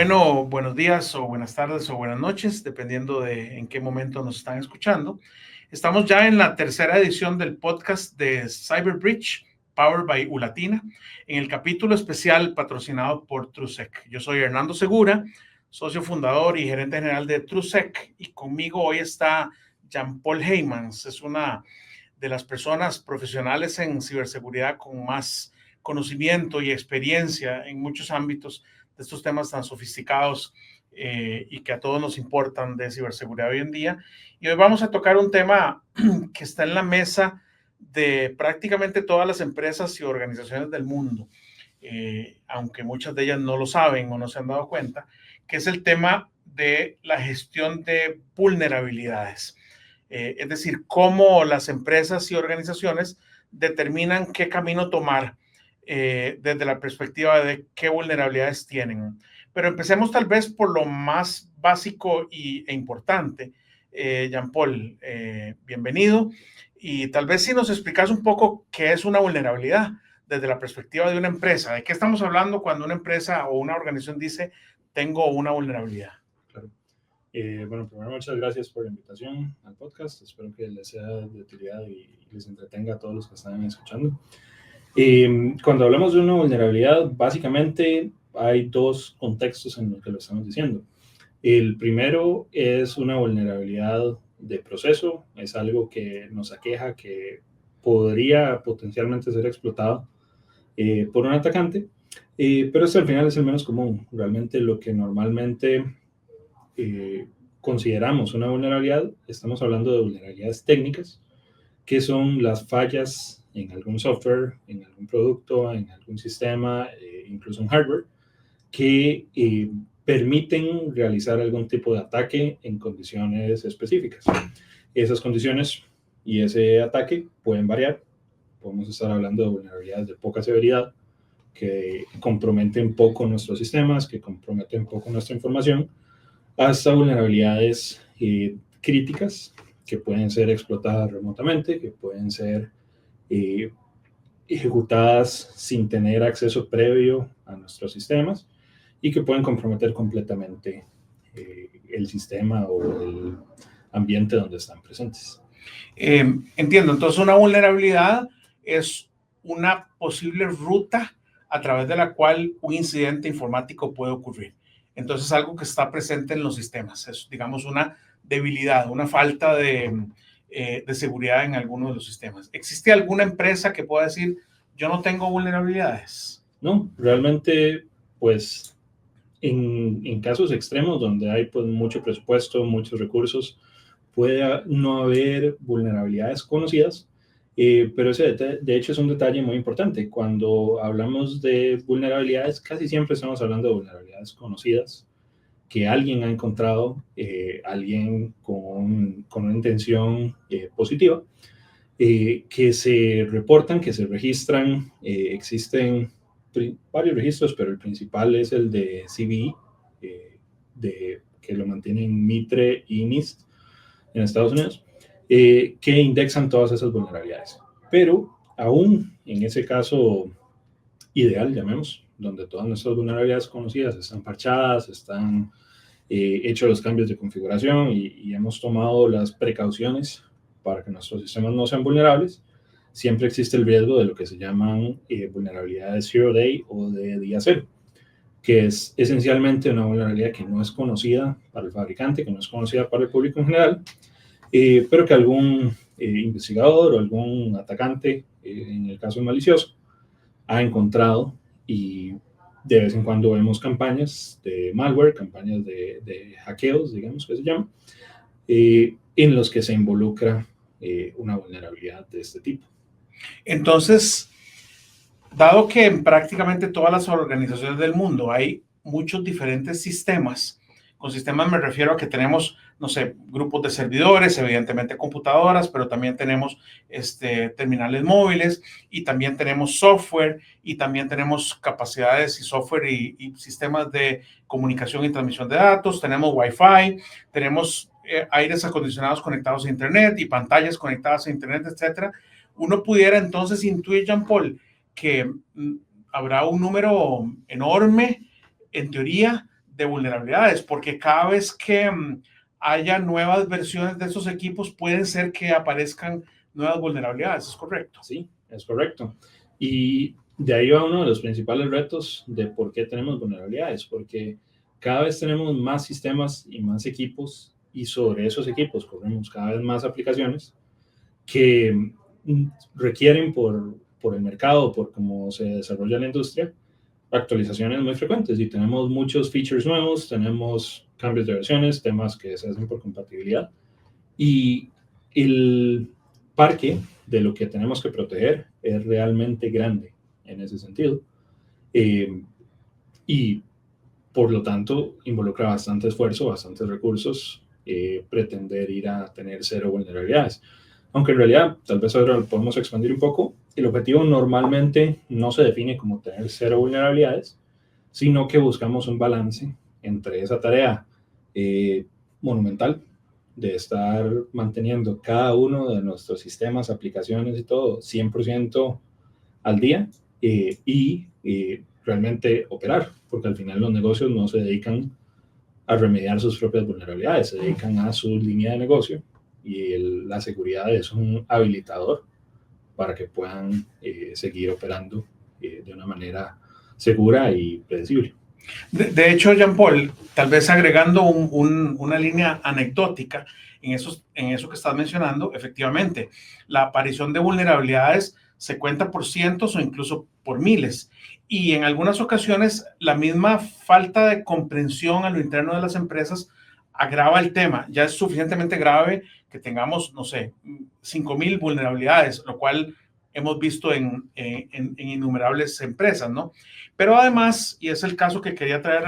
Bueno, buenos días o buenas tardes o buenas noches, dependiendo de en qué momento nos están escuchando. Estamos ya en la tercera edición del podcast de Cyberbridge, Powered by Ulatina, en el capítulo especial patrocinado por TrueSec. Yo soy Hernando Segura, socio fundador y gerente general de TrueSec, y conmigo hoy está Jean-Paul Heymans. Es una de las personas profesionales en ciberseguridad con más conocimiento y experiencia en muchos ámbitos de estos temas tan sofisticados y que a todos nos importan de ciberseguridad hoy en día. Y hoy vamos a tocar un tema que está en la mesa de prácticamente todas las empresas y organizaciones del mundo, aunque muchas de ellas no lo saben o no se han dado cuenta, que es el tema de la gestión de vulnerabilidades. Es decir, cómo las empresas y organizaciones determinan qué camino tomar desde la perspectiva de qué vulnerabilidades tienen. Pero empecemos tal vez por lo más básico e importante. Jean-Paul, bienvenido. Y tal vez si nos explicas un poco qué es una vulnerabilidad desde la perspectiva de una empresa. ¿De qué estamos hablando cuando una empresa o una organización dice tengo una vulnerabilidad? Claro. Bueno, primero muchas gracias por la invitación al podcast. Espero que les sea de utilidad y les entretenga a todos los que están escuchando. Cuando hablamos de una vulnerabilidad, básicamente hay dos contextos en los que lo estamos diciendo. El primero es una vulnerabilidad de proceso, es algo que nos aqueja, que podría potencialmente ser explotado por un atacante, pero este al final es el menos común. Realmente lo que normalmente consideramos una vulnerabilidad, estamos hablando de vulnerabilidades técnicas, que son las fallas en algún software, en algún producto, en algún sistema, incluso en hardware, que permiten realizar algún tipo de ataque en condiciones específicas. Esas condiciones y ese ataque pueden variar. Podemos estar hablando de vulnerabilidades de poca severidad, que comprometen poco nuestros sistemas, que comprometen poco nuestra información, hasta vulnerabilidades críticas que pueden ser explotadas remotamente, que pueden ser ejecutadas sin tener acceso previo a nuestros sistemas y que pueden comprometer completamente el sistema o el ambiente donde están presentes. Entiendo, entonces una vulnerabilidad es una posible ruta a través de la cual un incidente informático puede ocurrir. Entonces algo que está presente en los sistemas, es digamos una debilidad, una falta de seguridad en alguno de los sistemas. ¿Existe alguna empresa que pueda decir yo no tengo vulnerabilidades? No, realmente pues en casos extremos donde hay pues mucho presupuesto, muchos recursos, puede no haber vulnerabilidades conocidas, pero ese de hecho es un detalle muy importante. Cuando hablamos de vulnerabilidades, casi siempre estamos hablando de vulnerabilidades conocidas, que alguien ha encontrado, alguien con una intención positiva, que se reportan, que se registran. Existen varios registros, pero el principal es el de CVE, que lo mantienen Mitre y NIST en Estados Unidos, que indexan todas esas vulnerabilidades. Pero aún en ese caso ideal, llamemos, donde todas nuestras vulnerabilidades conocidas están parchadas, están hechos los cambios de configuración y hemos tomado las precauciones para que nuestros sistemas no sean vulnerables, siempre existe el riesgo de lo que se llaman vulnerabilidades zero day o de día cero, que es esencialmente una vulnerabilidad que no es conocida para el fabricante, que no es conocida para el público en general, pero que algún investigador o algún atacante, en el caso malicioso, ha encontrado, y de vez en cuando vemos campañas de malware, campañas de hackeos, digamos que se llama, en los que se involucra una vulnerabilidad de este tipo. Entonces, dado que en prácticamente todas las organizaciones del mundo hay muchos diferentes sistemas, con sistemas me refiero a que tenemos, no sé, grupos de servidores, evidentemente computadoras, pero también tenemos terminales móviles y también tenemos software y también tenemos capacidades y software y sistemas de comunicación y transmisión de datos, tenemos Wi-Fi, tenemos aires acondicionados conectados a Internet y pantallas conectadas a Internet, etcétera. Uno pudiera entonces intuir, Jean-Paul, que habrá un número enorme, en teoría, de vulnerabilidades, porque cada vez que haya nuevas versiones de esos equipos, pueden ser que aparezcan nuevas vulnerabilidades, ¿es correcto? Sí, es correcto. Y de ahí va uno de los principales retos de por qué tenemos vulnerabilidades, porque cada vez tenemos más sistemas y más equipos, y sobre esos equipos corremos cada vez más aplicaciones que requieren por el mercado, por cómo se desarrolla la industria, actualizaciones muy frecuentes, y tenemos muchos features nuevos, tenemos cambios de versiones, temas que se hacen por compatibilidad, y el parque de lo que tenemos que proteger es realmente grande en ese sentido, y por lo tanto involucra bastante esfuerzo, bastantes recursos, pretender ir a tener cero vulnerabilidades. Aunque en realidad, tal vez ahora lo podemos expandir un poco, el objetivo normalmente no se define como tener cero vulnerabilidades, sino que buscamos un balance entre esa tarea monumental de estar manteniendo cada uno de nuestros sistemas, aplicaciones y todo 100% al día, y realmente operar, porque al final los negocios no se dedican a remediar sus propias vulnerabilidades, se dedican a su línea de negocio, y la seguridad es un habilitador para que puedan seguir operando de una manera segura y predecible. De hecho, Jean Paul, tal vez agregando una línea anecdótica en eso que estás mencionando, efectivamente, la aparición de vulnerabilidades se cuenta por cientos o incluso por miles. Y en algunas ocasiones, la misma falta de comprensión a lo interno de las empresas agrava el tema. Ya es suficientemente grave que tengamos, no sé, 5,000 vulnerabilidades, lo cual hemos visto en innumerables empresas, ¿no? Pero además, y es el caso que quería traer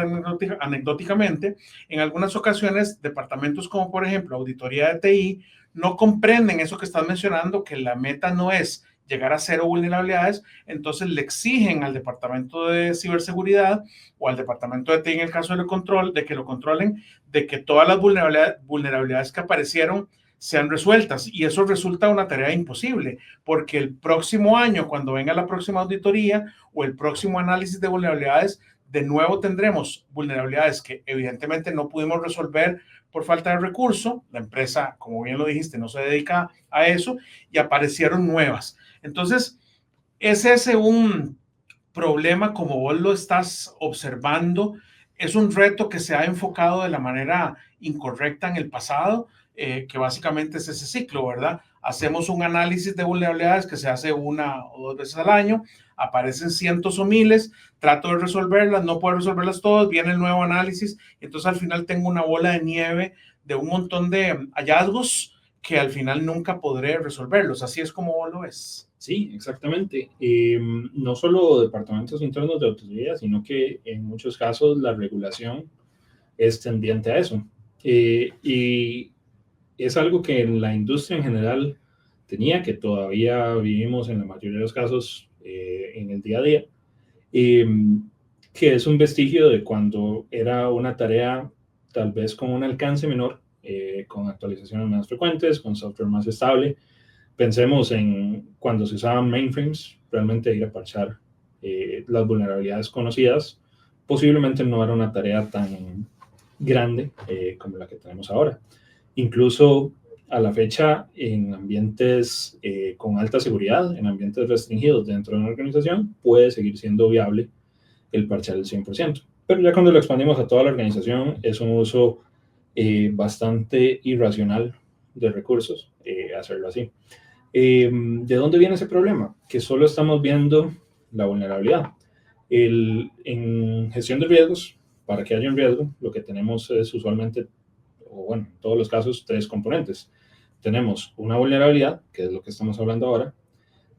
anecdóticamente, en algunas ocasiones departamentos como por ejemplo auditoría de TI no comprenden eso que estás mencionando, que la meta no es llegar a cero vulnerabilidades, entonces le exigen al departamento de ciberseguridad o al departamento de TI en el caso del control, de que lo controlen, de que todas las vulnerabilidades que aparecieron sean resueltas, y eso resulta una tarea imposible, porque el próximo año, cuando venga la próxima auditoría o el próximo análisis de vulnerabilidades, de nuevo tendremos vulnerabilidades que evidentemente no pudimos resolver por falta de recurso. La empresa, como bien lo dijiste, no se dedica a eso, y aparecieron nuevas. Entonces, ¿es ese un problema como vos lo estás observando? ¿Es un reto que se ha enfocado de la manera incorrecta en el pasado? Que básicamente es ese ciclo, ¿verdad? Hacemos un análisis de vulnerabilidades que se hace 1 o 2 veces al año, aparecen cientos o miles, trato de resolverlas, no puedo resolverlas todas, viene el nuevo análisis, entonces al final tengo una bola de nieve de un montón de hallazgos que al final nunca podré resolverlos. Así es como vos lo ves. Sí, exactamente. No solo departamentos internos de auditoría, sino que en muchos casos la regulación es tendiente a eso. Y es algo que en la industria en general tenía, que todavía vivimos en la mayoría de los casos en el día a día, que es un vestigio de cuando era una tarea tal vez con un alcance menor, con actualizaciones más frecuentes, con software más estable. Pensemos en cuando se usaban mainframes, realmente ir a parchar las vulnerabilidades conocidas posiblemente no era una tarea tan grande como la que tenemos ahora. Incluso a la fecha, en ambientes con alta seguridad, en ambientes restringidos dentro de una organización, puede seguir siendo viable el parchar el 100%. Pero ya cuando lo expandimos a toda la organización, es un uso bastante irracional de recursos hacerlo así. ¿De dónde viene ese problema? Que solo estamos viendo la vulnerabilidad. En gestión de riesgos, para que haya un riesgo, lo que tenemos es usualmente, o bueno, en todos los casos, 3 componentes. Tenemos una vulnerabilidad, que es lo que estamos hablando ahora.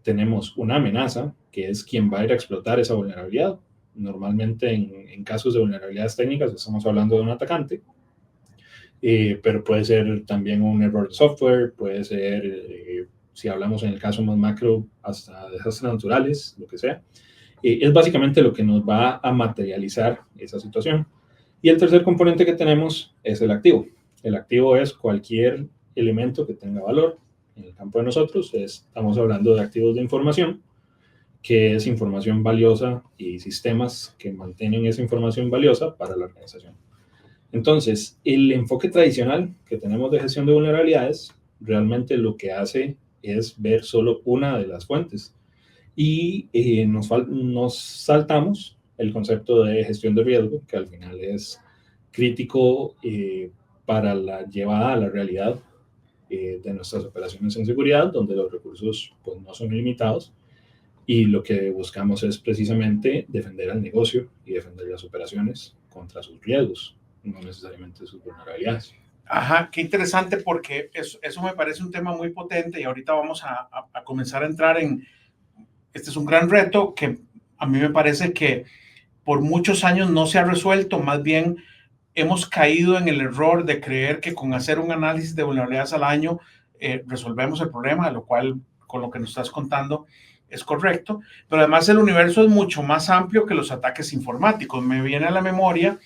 Tenemos una amenaza, que es quien va a ir a explotar esa vulnerabilidad. Normalmente en casos de vulnerabilidades técnicas estamos hablando de un atacante, pero puede ser también un error de software, puede ser, si hablamos en el caso más macro, hasta desastres naturales, lo que sea. Es básicamente lo que nos va a materializar esa situación. Y el tercer componente que tenemos es el activo. El activo es cualquier elemento que tenga valor. En el campo de nosotros estamos hablando de activos de información, que es información valiosa y sistemas que mantienen esa información valiosa para la organización. Entonces, el enfoque tradicional que tenemos de gestión de vulnerabilidades realmente lo que hace es ver solo una de las fuentes y nos saltamos el concepto de gestión de riesgo, que al final es crítico para la llevada a la realidad de nuestras operaciones en seguridad, donde los recursos pues, no son ilimitados y lo que buscamos es precisamente defender al negocio y defender las operaciones contra sus riesgos, no necesariamente sus vulnerabilidades. Ajá, qué interesante porque eso me parece un tema muy potente y ahorita vamos a comenzar a entrar en, este es un gran reto que a mí me parece que por muchos años no se ha resuelto, más bien hemos caído en el error de creer que con hacer un análisis de vulnerabilidades al año resolvemos el problema, lo cual con lo que nos estás contando es correcto, pero además el universo es mucho más amplio que los ataques informáticos. Me viene a la memoria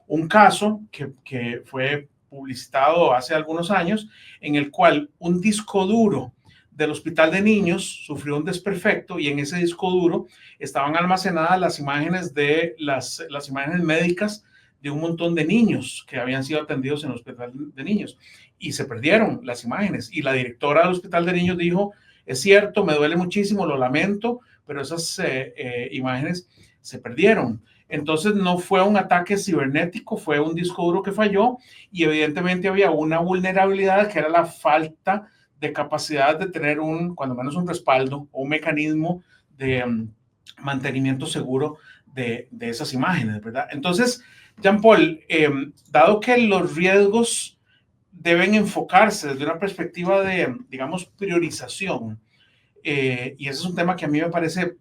un caso que fue publicitado hace algunos años en el cual un disco duro del Hospital de Niños sufrió un desperfecto y en ese disco duro estaban almacenadas las imágenes de las imágenes médicas de un montón de niños que habían sido atendidos en el Hospital de Niños y se perdieron las imágenes y la directora del Hospital de Niños dijo, es cierto, me duele muchísimo, lo lamento, pero esas imágenes se perdieron. Entonces no fue un ataque cibernético, fue un disco duro que falló y evidentemente había una vulnerabilidad que era la falta de capacidad de tener cuando menos un respaldo o un mecanismo de mantenimiento seguro de esas imágenes, ¿verdad? Entonces, Jean-Paul, dado que los riesgos deben enfocarse desde una perspectiva de, digamos, priorización, y ese es un tema que a mí me parece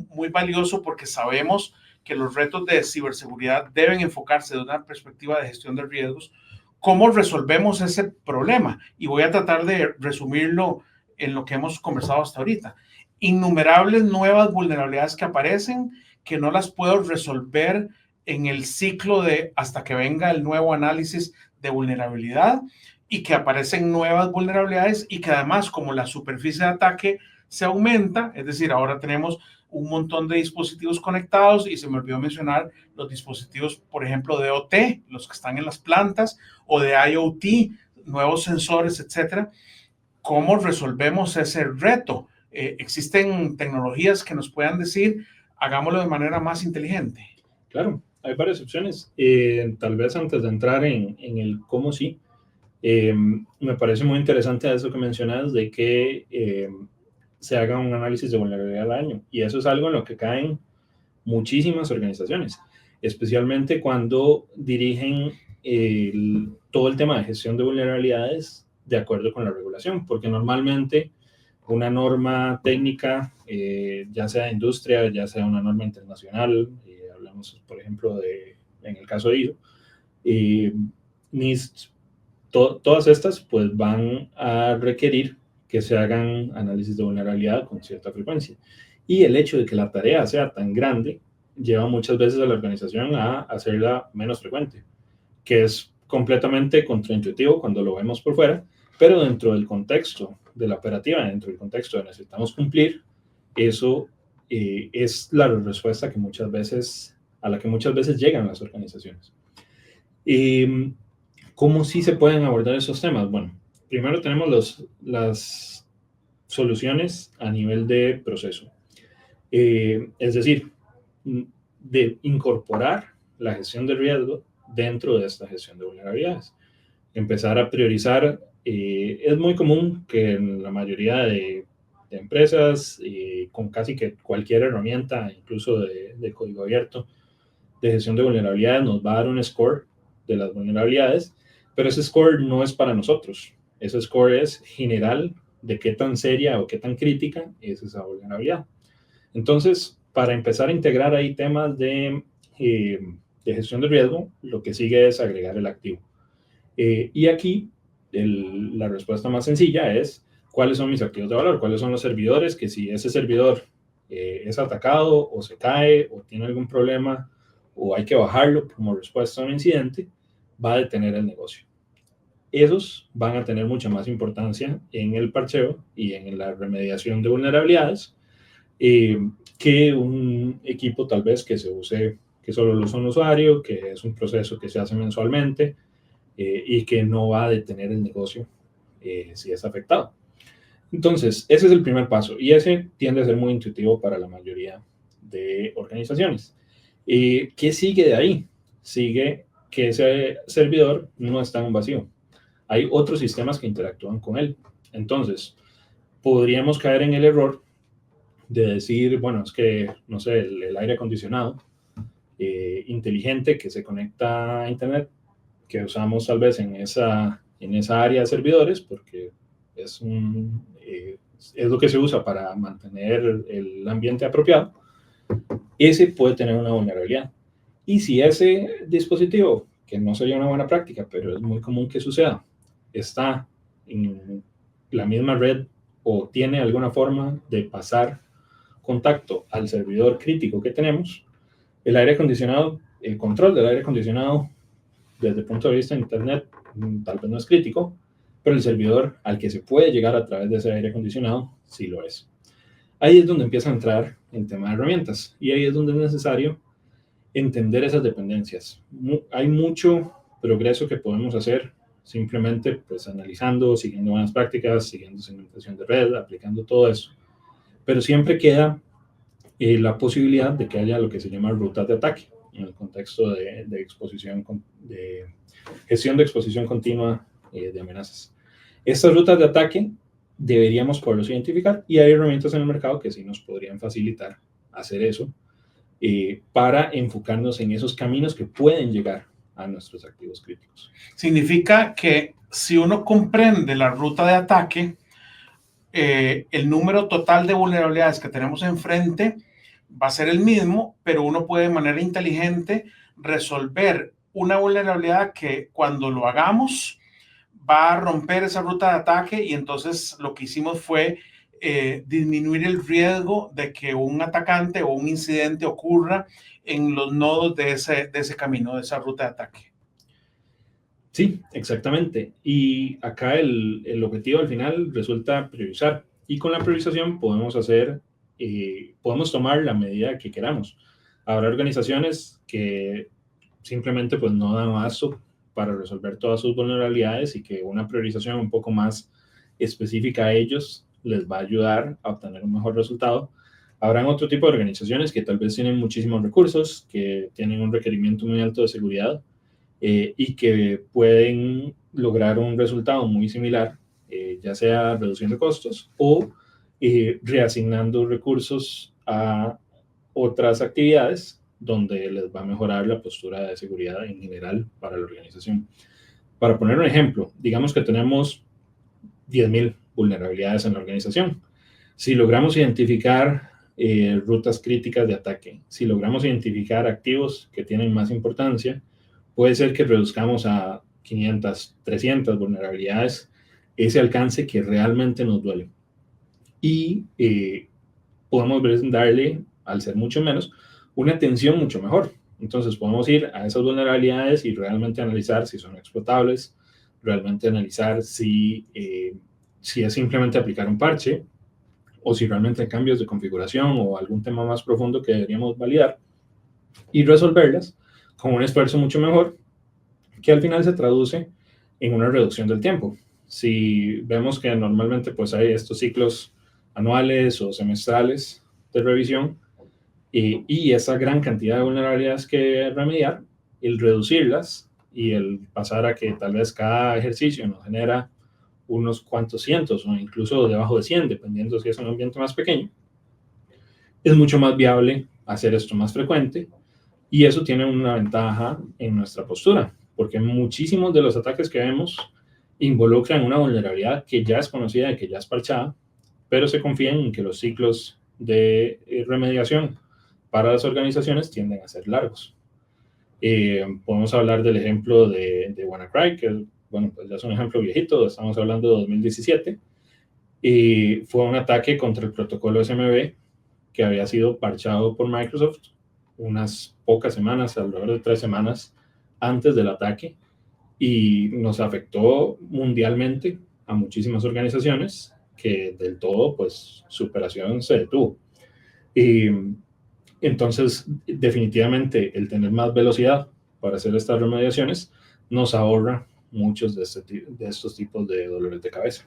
muy valioso porque sabemos que los retos de ciberseguridad deben enfocarse desde una perspectiva de gestión de riesgos. ¿Cómo resolvemos ese problema? Y voy a tratar de resumirlo en lo que hemos conversado hasta ahorita. Innumerables nuevas vulnerabilidades que aparecen que no las puedo resolver en el ciclo de hasta que venga el nuevo análisis de vulnerabilidad y que aparecen nuevas vulnerabilidades y que además como la superficie de ataque se aumenta, es decir, ahora tenemos un montón de dispositivos conectados y se me olvidó mencionar los dispositivos, por ejemplo, de OT, los que están en las plantas, o de IoT, nuevos sensores, etcétera. ¿Cómo resolvemos ese reto? ¿Existen tecnologías que nos puedan decir, hagámoslo de manera más inteligente? Claro, hay varias opciones. Tal vez antes de entrar en el cómo sí, me parece muy interesante eso que mencionas de que se haga un análisis de vulnerabilidad al año. Y eso es algo en lo que caen muchísimas organizaciones, especialmente cuando dirigen todo el tema de gestión de vulnerabilidades de acuerdo con la regulación, porque normalmente una norma técnica, ya sea de industria, ya sea una norma internacional, hablamos por ejemplo en el caso de ISO, NIST, todas estas pues van a requerir que se hagan análisis de vulnerabilidad con cierta frecuencia. Y el hecho de que la tarea sea tan grande lleva muchas veces a la organización a hacerla menos frecuente, que es completamente contraintuitivo cuando lo vemos por fuera, pero dentro del contexto de la operativa, dentro del contexto de necesitamos cumplir, eso es la respuesta que a la que muchas veces llegan las organizaciones. ¿Cómo sí se pueden abordar esos temas? Bueno, primero tenemos las soluciones a nivel de proceso. Es decir, de incorporar la gestión de riesgo dentro de esta gestión de vulnerabilidades. Empezar a priorizar. Es muy común que en la mayoría de empresas, con casi que cualquier herramienta, incluso de código abierto, de gestión de vulnerabilidades, nos va a dar un score de las vulnerabilidades, pero ese score no es para nosotros. Ese score es general de qué tan seria o qué tan crítica es esa vulnerabilidad. Entonces, para empezar a integrar ahí temas de gestión de riesgo, lo que sigue es agregar el activo. Y aquí la respuesta más sencilla es cuáles son mis activos de valor, cuáles son los servidores que si ese servidor es atacado o se cae o tiene algún problema o hay que bajarlo como respuesta a un incidente, va a detener el negocio. Esos van a tener mucha más importancia en el parcheo y en la remediación de vulnerabilidades que un equipo tal vez que se use, que solo lo usa un usuario, que es un proceso que se hace mensualmente y que no va a detener el negocio si es afectado. Entonces, ese es el primer paso y ese tiende a ser muy intuitivo para la mayoría de organizaciones. ¿Qué sigue de ahí? Sigue que ese servidor no está en un vacío. Hay otros sistemas que interactúan con él. Entonces, podríamos caer en el error de decir, bueno, es que, no sé, el aire acondicionado inteligente que se conecta a Internet, que usamos tal vez en esa área de servidores, porque es, es lo que se usa para mantener el ambiente apropiado, ese puede tener una vulnerabilidad. Y si ese dispositivo, que no sería una buena práctica, pero es muy común que suceda, está en la misma red o tiene alguna forma de pasar contacto al servidor crítico que tenemos, el aire acondicionado, el control del aire acondicionado desde el punto de vista de Internet tal vez no es crítico, pero el servidor al que se puede llegar a través de ese aire acondicionado sí lo es. Ahí es donde empieza a entrar el tema de herramientas y ahí es donde es necesario entender esas dependencias. Hay mucho progreso que podemos hacer simplemente pues analizando, siguiendo buenas prácticas, siguiendo segmentación de red, aplicando todo eso. Pero siempre queda la posibilidad de que haya lo que se llama rutas de ataque en el contexto de exposición, de gestión de exposición continua de amenazas. Estas rutas de ataque deberíamos poderlos identificar y hay herramientas en el mercado que sí nos podrían facilitar hacer eso para enfocarnos en esos caminos que pueden llegar a nuestros activos críticos. Significa que si uno comprende la ruta de ataque, el número total de vulnerabilidades que tenemos enfrente va a ser el mismo, pero uno puede de manera inteligente resolver una vulnerabilidad que cuando lo hagamos va a romper esa ruta de ataque y entonces lo que hicimos fue disminuir el riesgo de que un atacante o un incidente ocurra en los nodos de ese camino, de esa ruta de ataque. Sí, exactamente. Y acá el objetivo al final resulta priorizar. Y con la priorización podemos hacer, podemos tomar la medida que queramos. Habrá organizaciones que simplemente pues no dan abasto para resolver todas sus vulnerabilidades y que una priorización un poco más específica a ellos les va a ayudar a obtener un mejor resultado. Habrán otro tipo de organizaciones que tal vez tienen muchísimos recursos, que tienen un requerimiento muy alto de seguridad y que pueden lograr un resultado muy similar, ya sea reduciendo costos o reasignando recursos a otras actividades donde les va a mejorar la postura de seguridad en general para la organización. Para poner un ejemplo, digamos que tenemos 10.000 vulnerabilidades en la organización. Si logramos identificar rutas críticas de ataque, si logramos identificar activos que tienen más importancia, puede ser que reduzcamos a 500, 300 vulnerabilidades ese alcance que realmente nos duele. Y podemos darle, al ser mucho menos, una atención mucho mejor. Entonces podemos ir a esas vulnerabilidades y realmente analizar si son explotables, realmente analizar si es simplemente aplicar un parche o si realmente hay cambios de configuración o algún tema más profundo que deberíamos validar y resolverlas con un esfuerzo mucho mejor que al final se traduce en una reducción del tiempo. Si vemos que normalmente pues hay estos ciclos anuales o semestrales de revisión y esa gran cantidad de vulnerabilidades que remediar, el reducirlas y el pasar a que tal vez cada ejercicio nos genera unos cuantos cientos o incluso debajo de 100, dependiendo si es un ambiente más pequeño, es mucho más viable hacer esto más frecuente y eso tiene una ventaja en nuestra postura, porque muchísimos de los ataques que vemos involucran una vulnerabilidad que ya es conocida y que ya es parchada, pero se confían en que los ciclos de remediación para las organizaciones tienden a ser largos. Podemos hablar del ejemplo de WannaCry, que bueno, pues ya es un ejemplo viejito, estamos hablando de 2017, y fue un ataque contra el protocolo SMB que había sido parchado por Microsoft unas pocas semanas, alrededor de 3 semanas antes del ataque, y nos afectó mundialmente a muchísimas organizaciones que del todo, pues, su operación se detuvo. Entonces, definitivamente, el tener más velocidad para hacer estas remediaciones nos ahorra muchos de estos tipos de dolores de cabeza.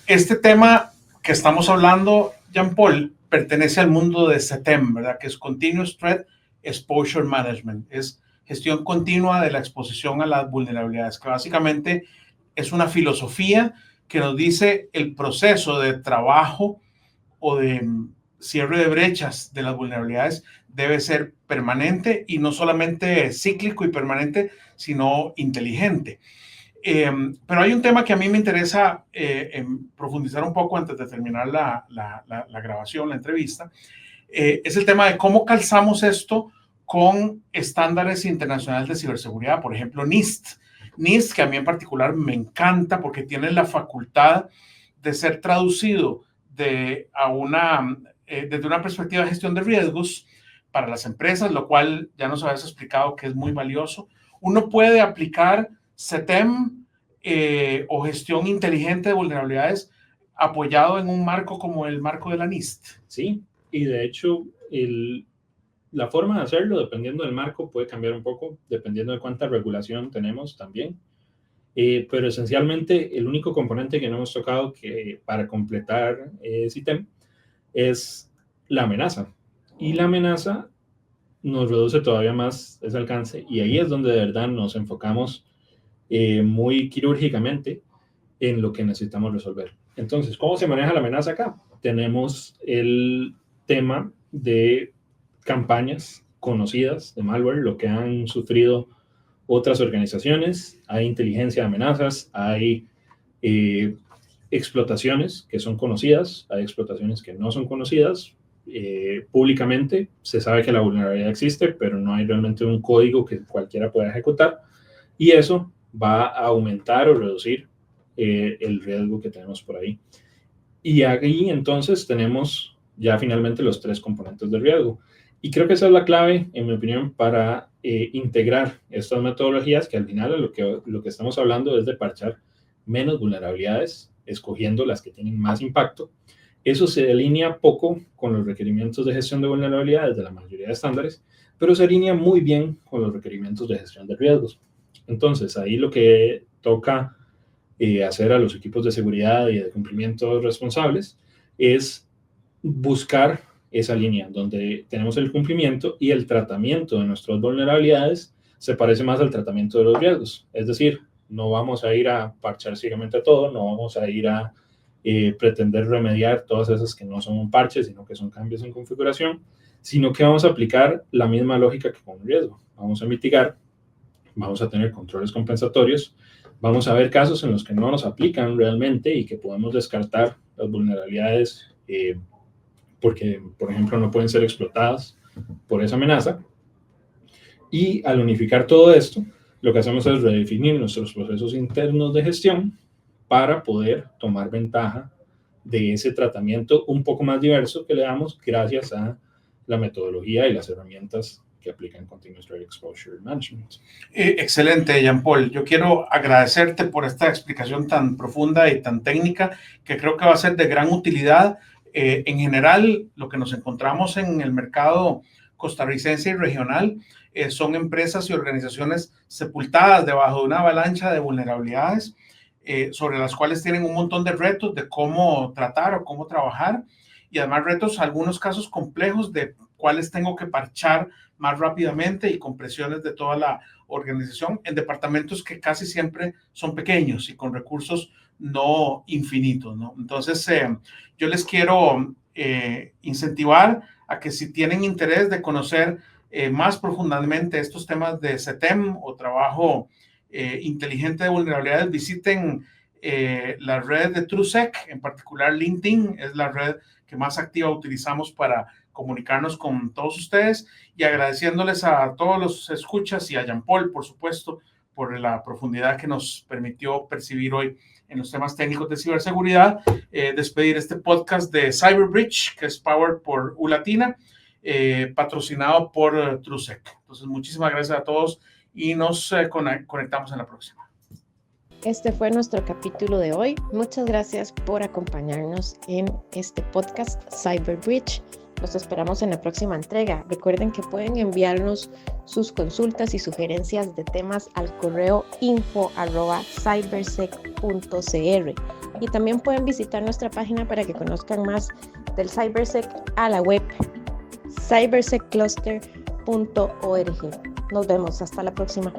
Este tema que estamos hablando, Jean-Paul, pertenece al mundo de CTEM, ¿verdad? Que es Continuous Threat Exposure Management. Es gestión continua de la exposición a las vulnerabilidades, que básicamente es una filosofía que nos dice el proceso de trabajo o de cierre de brechas de las vulnerabilidades debe ser permanente y no solamente cíclico y permanente, sino inteligente. Pero hay un tema que a mí me interesa profundizar un poco antes de terminar la grabación, la entrevista. Es el tema de cómo calzamos esto con estándares internacionales de ciberseguridad, por ejemplo, NIST. NIST, que a mí en particular me encanta porque tiene la facultad de ser traducido desde una perspectiva de gestión de riesgos para las empresas, lo cual ya nos habías explicado que es muy valioso. Uno puede aplicar CTEM o gestión inteligente de vulnerabilidades apoyado en un marco como el marco de la NIST. Sí, y de hecho la forma de hacerlo, dependiendo del marco, puede cambiar un poco, dependiendo de cuánta regulación tenemos también. Pero esencialmente el único componente que no hemos tocado para completar CTEM es la amenaza. Y la amenaza nos reduce todavía más ese alcance, y ahí es donde de verdad nos enfocamos muy quirúrgicamente en lo que necesitamos resolver. Entonces, ¿cómo se maneja la amenaza acá? Tenemos el tema de campañas conocidas de malware, lo que han sufrido otras organizaciones. Hay inteligencia de amenazas, hay explotaciones que son conocidas, hay explotaciones que no son conocidas. Públicamente se sabe que la vulnerabilidad existe, pero no hay realmente un código que cualquiera pueda ejecutar, y eso va a aumentar o reducir el riesgo que tenemos por ahí. Y ahí entonces tenemos ya finalmente los tres componentes de riesgo. Y creo que esa es la clave, en mi opinión, para integrar estas metodologías, que al final lo que estamos hablando es de parchar menos vulnerabilidades, escogiendo las que tienen más impacto. Eso se alinea poco con los requerimientos de gestión de vulnerabilidades de la mayoría de estándares, pero se alinea muy bien con los requerimientos de gestión de riesgos. Entonces, ahí lo que toca hacer a los equipos de seguridad y de cumplimiento responsables es buscar esa línea donde tenemos el cumplimiento y el tratamiento de nuestras vulnerabilidades se parece más al tratamiento de los riesgos. Es decir, no vamos a ir a parchar ciegamente todo, no vamos a ir a pretender remediar todas esas que no son un parche, sino que son cambios en configuración, sino que vamos a aplicar la misma lógica que con un riesgo. Vamos a mitigar, vamos a tener controles compensatorios, vamos a ver casos en los que no nos aplican realmente y que podemos descartar las vulnerabilidades porque, por ejemplo, no pueden ser explotadas por esa amenaza. Y al unificar todo esto, lo que hacemos es redefinir nuestros procesos internos de gestión para poder tomar ventaja de ese tratamiento un poco más diverso que le damos gracias a la metodología y las herramientas que aplican Continuous Threat Exposure Management. Excelente, Jean-Paul. Yo quiero agradecerte por esta explicación tan profunda y tan técnica que creo que va a ser de gran utilidad. En general, lo que nos encontramos en el mercado costarricense y regional son empresas y organizaciones sepultadas debajo de una avalancha de vulnerabilidades sobre las cuales tienen un montón de retos de cómo tratar o cómo trabajar, y además retos, algunos casos complejos de cuáles tengo que parchar más rápidamente y con presiones de toda la organización en departamentos que casi siempre son pequeños y con recursos no infinitos, ¿no? Entonces, yo les quiero incentivar a que si tienen interés de conocer más profundamente estos temas de CTEM o trabajo inteligente de vulnerabilidades, visiten la red de TrueSec, en particular LinkedIn es la red que más activa utilizamos para comunicarnos con todos ustedes, y agradeciéndoles a todos los escuchas y a Jean-Paul, por supuesto, por la profundidad que nos permitió percibir hoy en los temas técnicos de ciberseguridad. Despedir este podcast de CyberBridge, que es powered por Ulatina, patrocinado por TrueSec. Entonces, muchísimas gracias a todos y nos conectamos en la próxima. Este fue nuestro capítulo de hoy. Muchas gracias por acompañarnos en este podcast CyberBridge. Los esperamos en la próxima entrega. Recuerden que pueden enviarnos sus consultas y sugerencias de temas al correo info@cybersec.cr y también pueden visitar nuestra página para que conozcan más del CyberSec a la web cyberseccluster.org. Nos vemos, hasta la próxima.